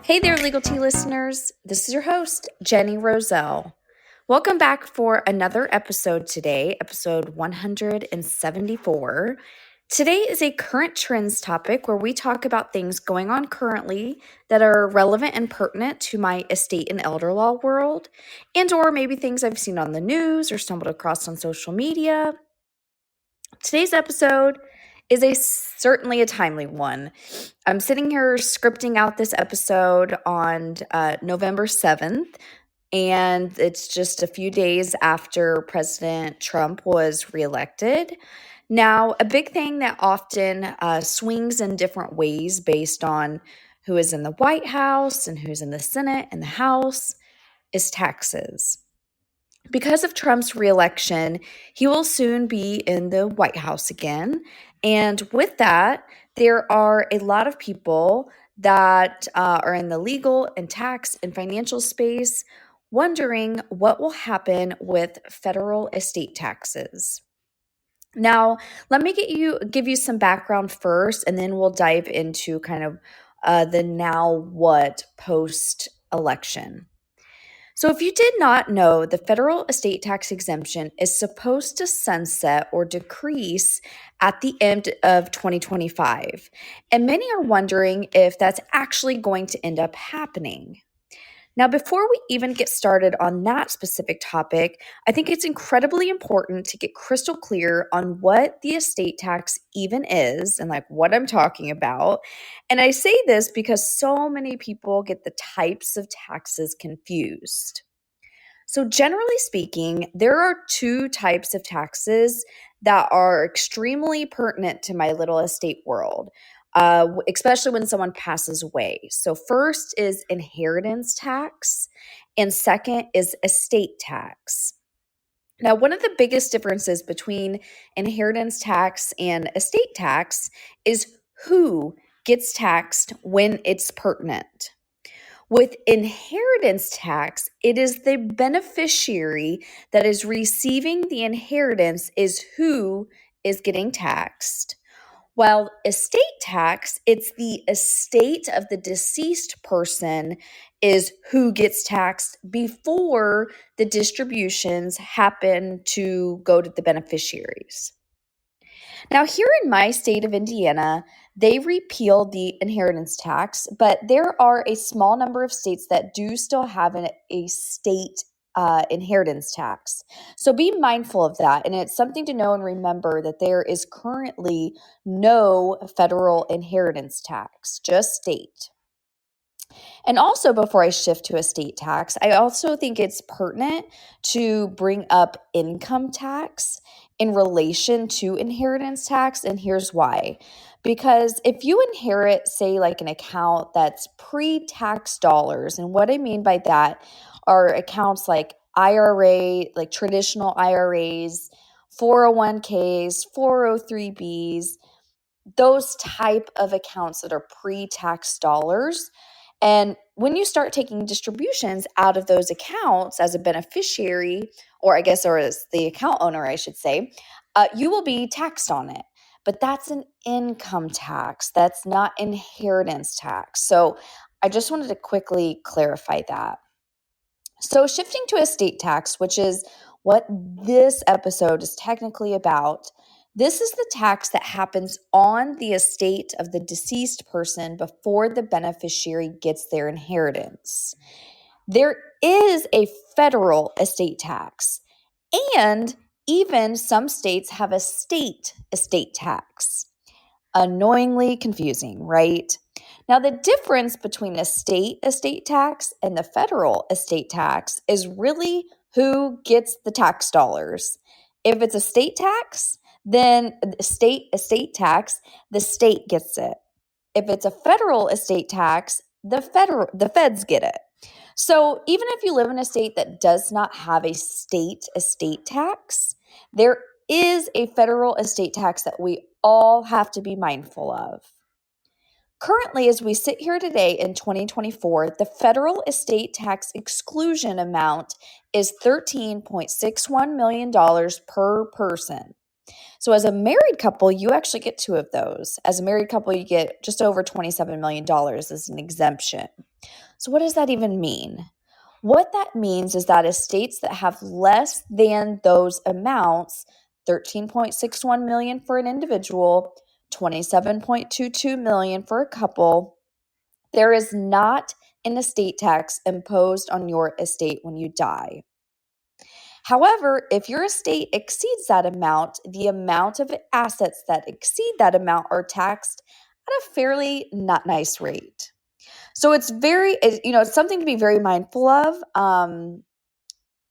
Hey there, Legal Tea listeners. This is your host, Jenny Roselle. Welcome back for another episode today, episode 174. Today is a current trends topic where we talk about things going on currently that are relevant and pertinent to my estate and elder law world, and or maybe things I've seen on the news or stumbled across on social media. Today's episode is certainly a timely one. I'm sitting here scripting out this episode on November 7th, and it's just a few days after President Trump was reelected. Now, a big thing that often swings in different ways based on who is in the White House and who's in the Senate and the House is taxes. Because of Trump's reelection, he will soon be in the White House again. And with that, there are a lot of people that are in the legal and tax and financial space wondering what will happen with federal estate taxes. Now, let me give you some background first, and then we'll dive into kind of the now what post election. So, if you did not know, the federal estate tax exemption is supposed to sunset or decrease at the end of 2025. And many are wondering if that's actually going to end up happening. Now, before we even get started on that specific topic, I think it's incredibly important to get crystal clear on what the estate tax even is and like what I'm talking about. And I say this because so many people get the types of taxes confused. So, generally speaking, there are two types of taxes that are extremely pertinent to my little estate world, especially when someone passes away. So, first is inheritance tax, and second is estate tax. Now, one of the biggest differences between inheritance tax and estate tax is who gets taxed when it's pertinent. With inheritance tax, it is the beneficiary that is receiving the inheritance is who is getting taxed. While estate tax, it's the estate of the deceased person is who gets taxed before the distributions happen to go to the beneficiaries. Now, here in my state of Indiana, they repealed the inheritance tax, but there are a small number of states that do still have a state inheritance tax. So be mindful of that. And it's something to know and remember that there is currently no federal inheritance tax, just state. And also, before I shift to estate tax, I also think it's pertinent to bring up income tax in relation to inheritance tax. And here's why. Because if you inherit, say, like an account that's pre tax dollars, and what I mean by that are accounts like IRA, like traditional IRAs, 401ks, 403bs, those type of accounts that are pre tax dollars. And when you start taking distributions out of those accounts as a beneficiary, or as the account owner, I should say, you will be taxed on it. But that's an income tax. That's not inheritance tax. So I just wanted to quickly clarify that. So shifting to estate tax, which is what this episode is technically about, this is the tax that happens on the estate of the deceased person before the beneficiary gets their inheritance. There is a federal estate tax, and even some states have a state estate tax. Annoyingly confusing, right? Now, the difference between a state estate tax and the federal estate tax is really who gets the tax dollars. If it's a state tax, then the state estate tax, the state gets it. If it's a federal estate tax, the feds get it. So even if you live in a state that does not have a state estate tax, there is a federal estate tax that we all have to be mindful of. Currently, as we sit here today in 2024, the federal estate tax exclusion amount is $13.61 million per person. So as a married couple, you actually get two of those. As a married couple, you get just over $27 million as an exemption. So what does that even mean? What that means is that estates that have less than those amounts, 13.61 million for an individual, 27.22 million for a couple, there is not an estate tax imposed on your estate when you die. However, if your estate exceeds that amount, the amount of assets that exceed that amount are taxed at a fairly not nice rate. So it's it's something to be very mindful of,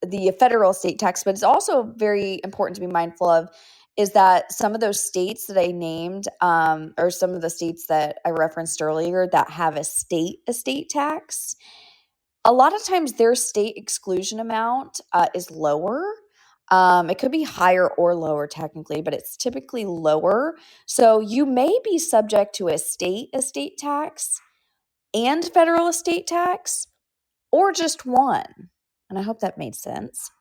the federal estate tax, but it's also very important to be mindful of is that some of those states that I named, or some of the states that I referenced earlier that have a state estate tax, a lot of times their state exclusion amount is lower. It could be higher or lower technically, but it's typically lower. So you may be subject to a state estate tax and federal estate tax, or just one. And I hope that made sense.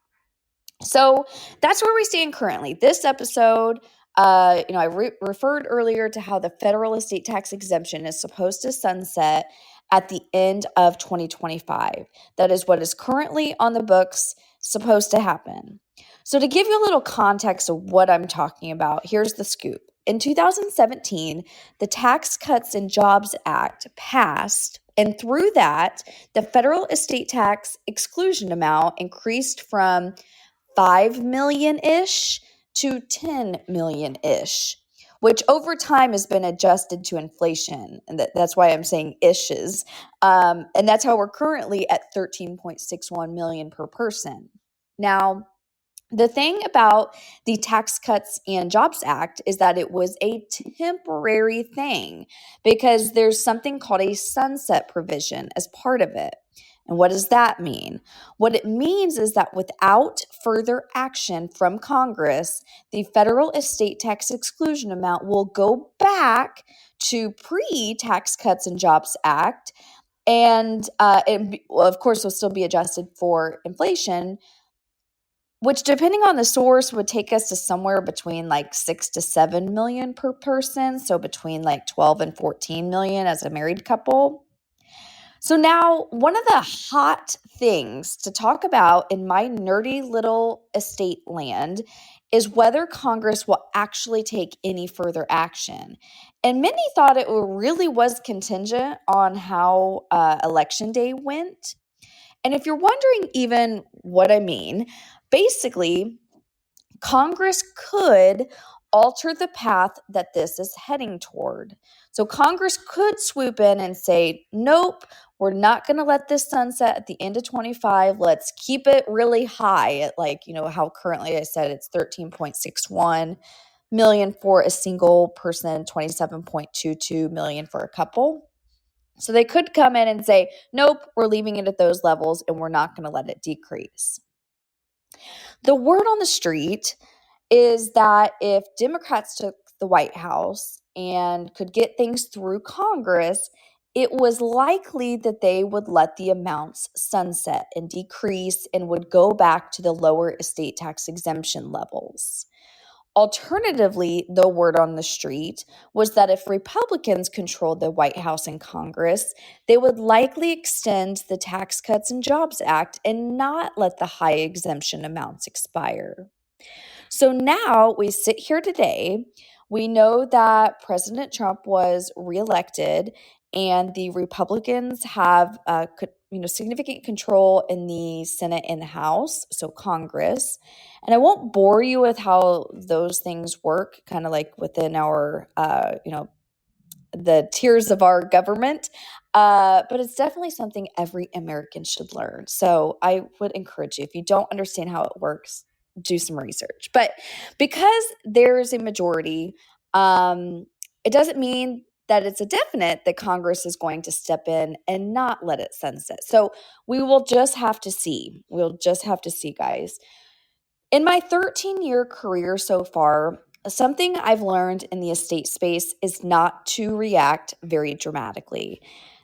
So that's where we stand currently. This episode, I referred earlier to how the federal estate tax exemption is supposed to sunset at the end of 2025. That is what is currently on the books supposed to happen. So to give you a little context of what I'm talking about, here's the scoop. In 2017, the Tax Cuts and Jobs Act passed, and through that, the federal estate tax exclusion amount increased from 5 million-ish to 10 million-ish, which over time has been adjusted to inflation. And that's why I'm saying ishes. And that's how we're currently at 13.61 million per person. Now, the thing about the Tax Cuts and Jobs Act is that it was a temporary thing because there's something called a sunset provision as part of it. And what does that mean? What it means is that without further action from Congress, the federal estate tax exclusion amount will go back to pre-Tax Cuts and Jobs Act, and of course will still be adjusted for inflation, which depending on the source would take us to somewhere between like 6 to 7 million per person. So between like 12 and 14 million as a married couple. So now one of the hot things to talk about in my nerdy little estate land is whether Congress will actually take any further action. And many thought it really was contingent on how election day went. And if you're wondering even what I mean, basically, Congress could alter the path that this is heading toward. So Congress could swoop in and say, nope, we're not going to let this sunset at the end of 25. Let's keep it really high at how currently I said it's 13.61 million for a single person, 27.22 million for a couple. So they could come in and say, nope, we're leaving it at those levels and we're not going to let it decrease. The word on the street is that if Democrats took the White House and could get things through Congress, it was likely that they would let the amounts sunset and decrease and would go back to the lower estate tax exemption levels. Alternatively, the word on the street was that if Republicans controlled the White House and Congress, they would likely extend the Tax Cuts and Jobs Act and not let the high exemption amounts expire. So now we sit here today. We know that President Trump was reelected, and the Republicans have significant control in the Senate and the House, so Congress. And I won't bore you with how those things work, kind of like within our, the tiers of our government. But it's definitely something every American should learn. So I would encourage you, if you don't understand how it works, do some research. But because there's a majority, it doesn't mean that it's a definite that Congress is going to step in and not let it sunset. So we will just have to see. We'll just have to see, guys. In my 13-year career so far, something I've learned in the estate space is not to react very dramatically.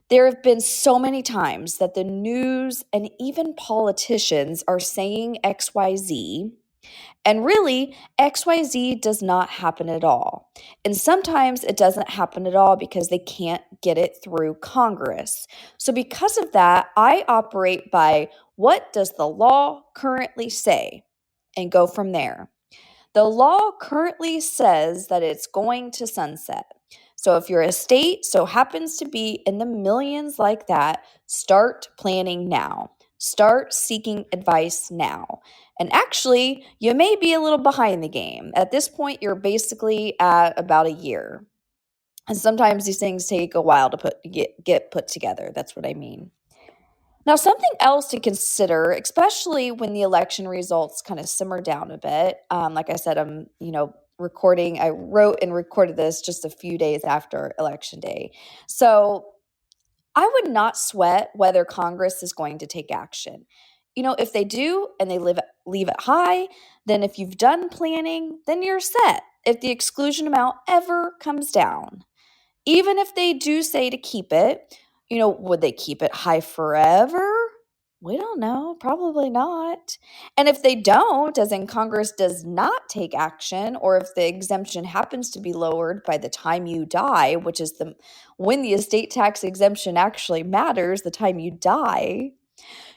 There have been so many times that the news and even politicians are saying XYZ, And really, XYZ does not happen at all. And sometimes it doesn't happen at all because they can't get it through Congress. So, because of that, I operate by what does the law currently say and go from there. The law currently says that it's going to sunset. So if your estate so happens to be in the millions like that, start planning now. Start seeking advice now. And actually, you may be a little behind the game. At this point, you're basically at about a year. And sometimes these things take a while to get put together. That's what I mean. Now, something else to consider, especially when the election results kind of simmer down a bit. Like I said, I wrote and recorded this just a few days after Election Day. So I would not sweat whether Congress is going to take action. If they do and they leave it high, then if you've done planning, then you're set. If the exclusion amount ever comes down, even if they do say to keep it, would they keep it high forever? We don't know. Probably not. And if they don't, as in Congress does not take action, or if the exemption happens to be lowered by the time you die, which is when the estate tax exemption actually matters, the time you die,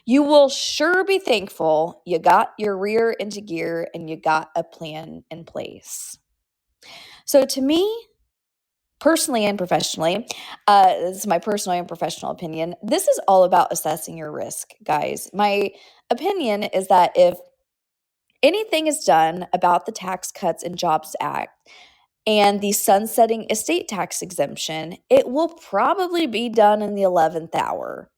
you will sure be thankful you got your rear into gear and you got a plan in place. So to me, personally and professionally, this is my personal and professional opinion. This is all about assessing your risk, guys. My opinion is that if anything is done about the Tax Cuts and Jobs Act and the sunsetting estate tax exemption, it will probably be done in the 11th hour.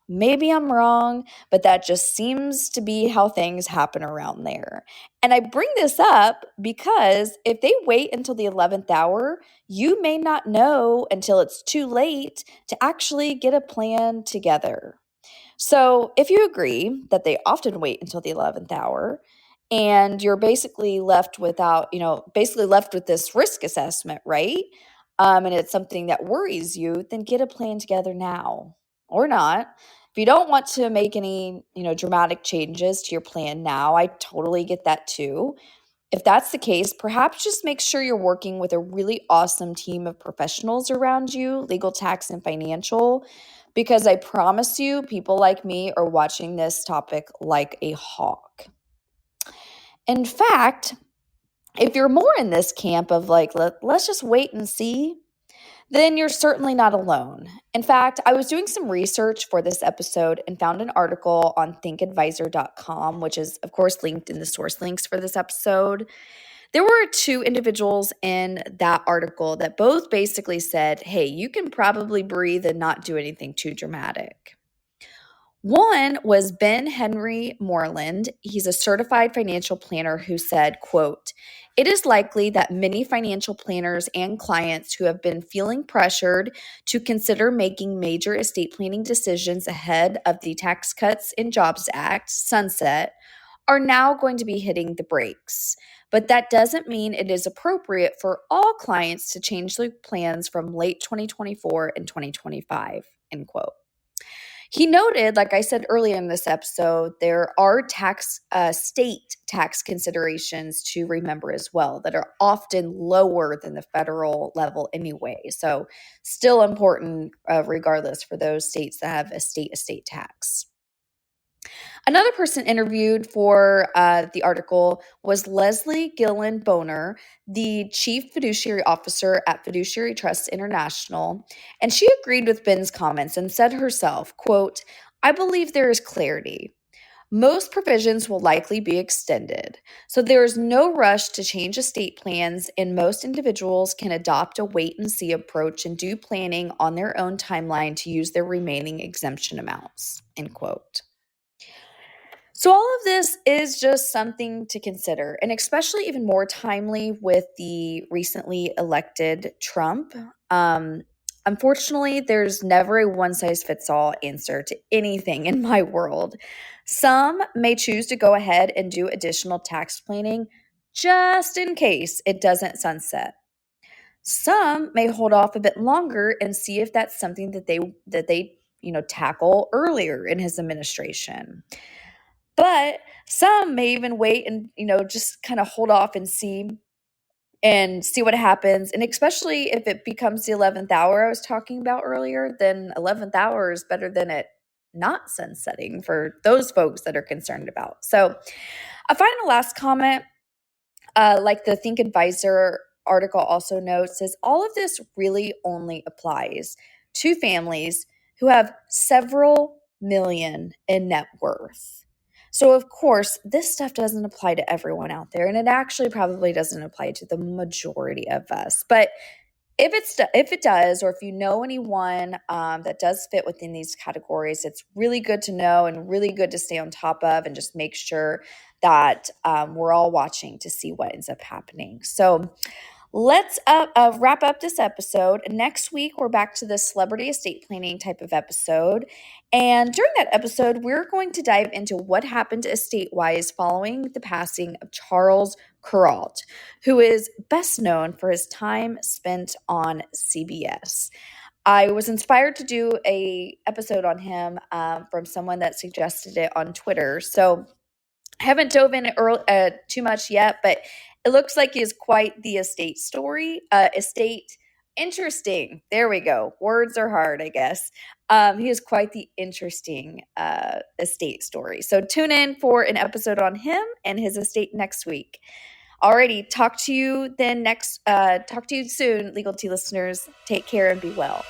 Maybe I'm wrong, but that just seems to be how things happen around there. And I bring this up because if they wait until the 11th hour, you may not know until it's too late to actually get a plan together. So if you agree that they often wait until the 11th hour and you're basically left left with this risk assessment, right? And it's something that worries you, then get a plan together now or not. If you don't want to make any, dramatic changes to your plan now, I totally get that too. If that's the case, perhaps just make sure you're working with a really awesome team of professionals around you, legal, tax, and financial, because I promise you, people like me are watching this topic like a hawk. In fact, if you're more in this camp of let's just wait and see, then you're certainly not alone. In fact, I was doing some research for this episode and found an article on thinkadvisor.com, which is, of course, linked in the source links for this episode. There were two individuals in that article that both basically said, hey, you can probably breathe and not do anything too dramatic. One was Ben Henry Moreland. He's a certified financial planner who said, quote, "It is likely that many financial planners and clients who have been feeling pressured to consider making major estate planning decisions ahead of the Tax Cuts and Jobs Act sunset are now going to be hitting the brakes. But that doesn't mean it is appropriate for all clients to change their plans from late 2024 and 2025, end quote. He noted, like I said earlier in this episode, there are state tax considerations to remember as well that are often lower than the federal level anyway. So still important regardless for those states that have a state estate tax. Another person interviewed for the article was Leslie Gillen Boner, the Chief Fiduciary Officer at Fiduciary Trusts International, and she agreed with Ben's comments and said herself, quote, "I believe there is clarity. Most provisions will likely be extended, so there is no rush to change estate plans, and most individuals can adopt a wait-and-see approach and do planning on their own timeline to use their remaining exemption amounts," end quote. So all of this is just something to consider, and especially even more timely with the recently elected Trump. Unfortunately, there's never a one-size-fits-all answer to anything in my world. Some may choose to go ahead and do additional tax planning just in case it doesn't sunset. Some may hold off a bit longer and see if that's something that they tackle earlier in his administration. But some may even wait and, just kind of hold off and see what happens. And especially if it becomes the 11th hour I was talking about earlier, then 11th hour is better than it not sunsetting for those folks that are concerned about. So a final last comment, like the Think Advisor article also notes, is all of this really only applies to families who have several million in net worth. So, of course, this stuff doesn't apply to everyone out there, and it actually probably doesn't apply to the majority of us. But if it does, or if you know anyone that does fit within these categories, it's really good to know and really good to stay on top of, and just make sure that we're all watching to see what ends up happening. So let's wrap up this episode. Next week, we're back to the celebrity estate planning type of episode. And during that episode, we're going to dive into what happened estate-wise following the passing of Charles Kuralt, who is best known for his time spent on CBS. I was inspired to do a episode on him from someone that suggested it on Twitter. So I haven't dove in too much yet, but it looks like he is quite the estate story. Interesting. There we go. Words are hard, I guess. He is quite the interesting estate story. So tune in for an episode on him and his estate next week. Alrighty, talk to you soon, Legal Tea listeners. Take care and be well.